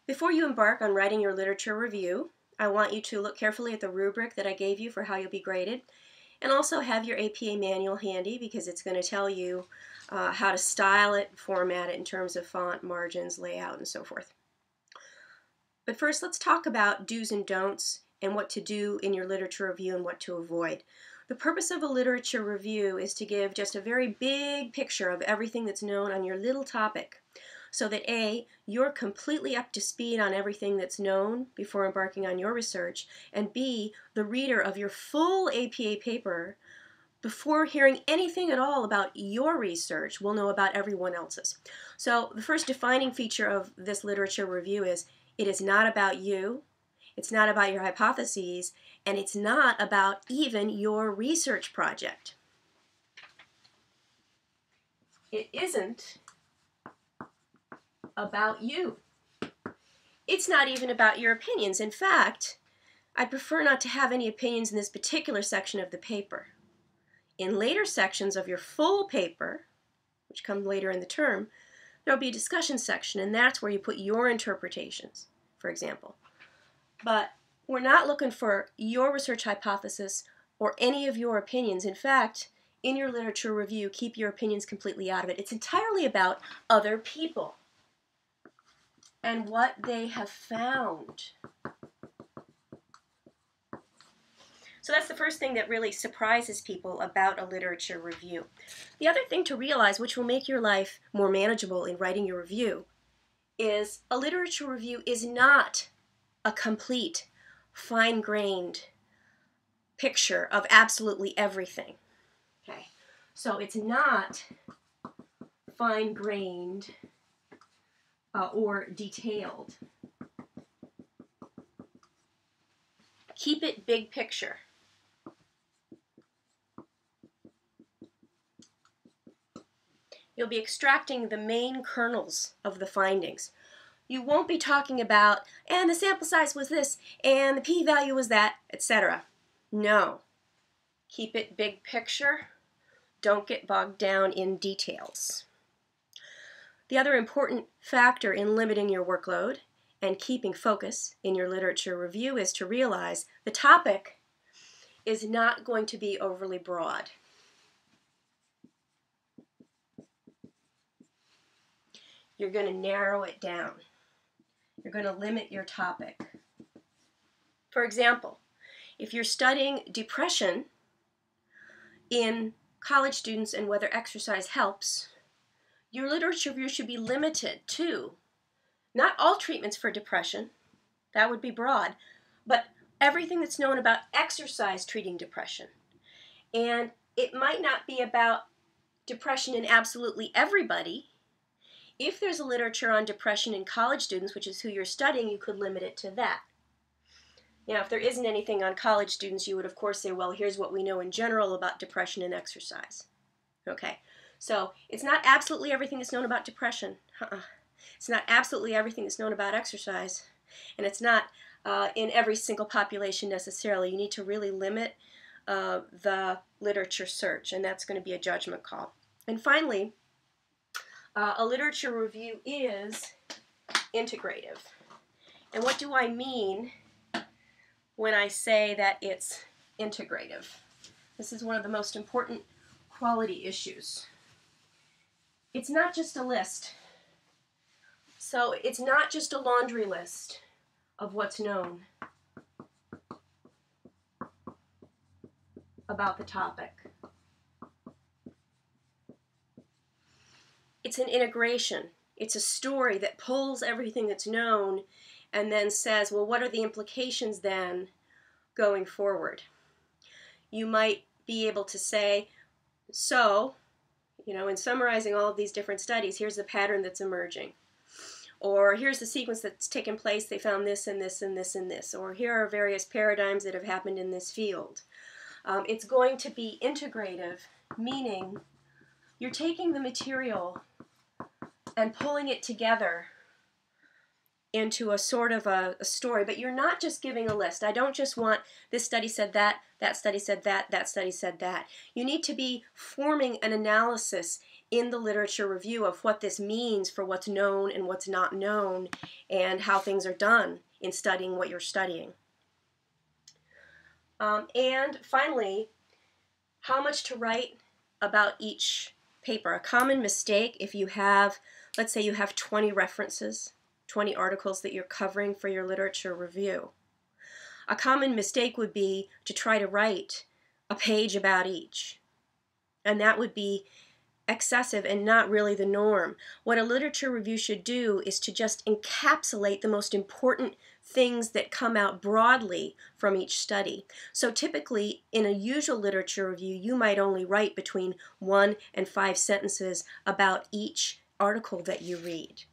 Before you embark on writing your literature review, I want you to look carefully at the rubric that I gave you for how you'll be graded, and also have your APA manual handy because it's going to tell you how to style it, format it in terms of font, margins, layout, and so forth. But first, let's talk about do's and don'ts and what to do in your literature review and what to avoid. The purpose of a literature review is to give just a very big picture of everything that's known on your little topic, so that A, you're completely up to speed on everything that's known before embarking on your research, and B, the reader of your full APA paper, before hearing anything at all about your research, will know about everyone else's. So the first defining feature of this literature review is it is not about you, it's not about your hypotheses, and it's not about even your research project. It isn't about you. It's not even about your opinions. In fact, I prefer not to have any opinions in this particular section of the paper. In later sections of your full paper, which come later in the term, there will be a discussion section, and that's where you put your interpretations, for example. But we're not looking for your research hypothesis or any of your opinions. In fact, in your literature review, keep your opinions completely out of it. It's entirely about other people and what they have found. So that's the first thing that really surprises people about a literature review. The other thing to realize, which will make your life more manageable in writing your review, is a literature review is not a complete, fine-grained picture of absolutely everything. Okay, so it's not fine-grained or detailed. Keep it big picture. You'll be extracting the main kernels of the findings. You won't be talking about, and the sample size was this, and the p-value was that, etc. No. Keep it big picture. Don't get bogged down in details. The other important factor in limiting your workload and keeping focus in your literature review is to realize the topic is not going to be overly broad. You're going to narrow it down. You're going to limit your topic. For example, if you're studying depression in college students and whether exercise helps, your literature review should be limited to not all treatments for depression, that would be broad, but everything that's known about exercise treating depression. And it might not be about depression in absolutely everybody. If there's a literature on depression in college students, which is who you're studying, you could limit it to that. Now, if there isn't anything on college students, you would of course say, well, here's what we know in general about depression and exercise. Okay, so it's not absolutely everything that's known about depression. It's not absolutely everything that's known about exercise. And it's not in every single population necessarily. You need to really limit the literature search, and that's going to be a judgment call. And finally, a literature review is integrative. And what do I mean when I say that it's integrative? This is one of the most important quality issues. It's not just a list. So it's not just a laundry list of what's known about the topic. It's an integration. It's a story that pulls everything that's known and then says, well, what are the implications then going forward? You might be able to say, so, in summarizing all of these different studies, here's the pattern that's emerging. Or here's the sequence that's taken place, they found this and this and this and this. Or here are various paradigms that have happened in this field. It's going to be integrative, meaning you're taking the material and pulling it together into a sort of a story, but you're not just giving a list. I don't just want this study said that study said that study said that. You need to be forming an analysis in the literature review of what this means for what's known and what's not known and how things are done in studying what you're studying. And finally, how much to write about each paper. A common mistake if you have, let's say you have 20 references, 20 articles that you're covering for your literature review. A common mistake would be to try to write a page about each. And that would be excessive and not really the norm. What a literature review should do is to just encapsulate the most important things that come out broadly from each study. So typically in a usual literature review you might only write between 1 and 5 sentences about each article that you read.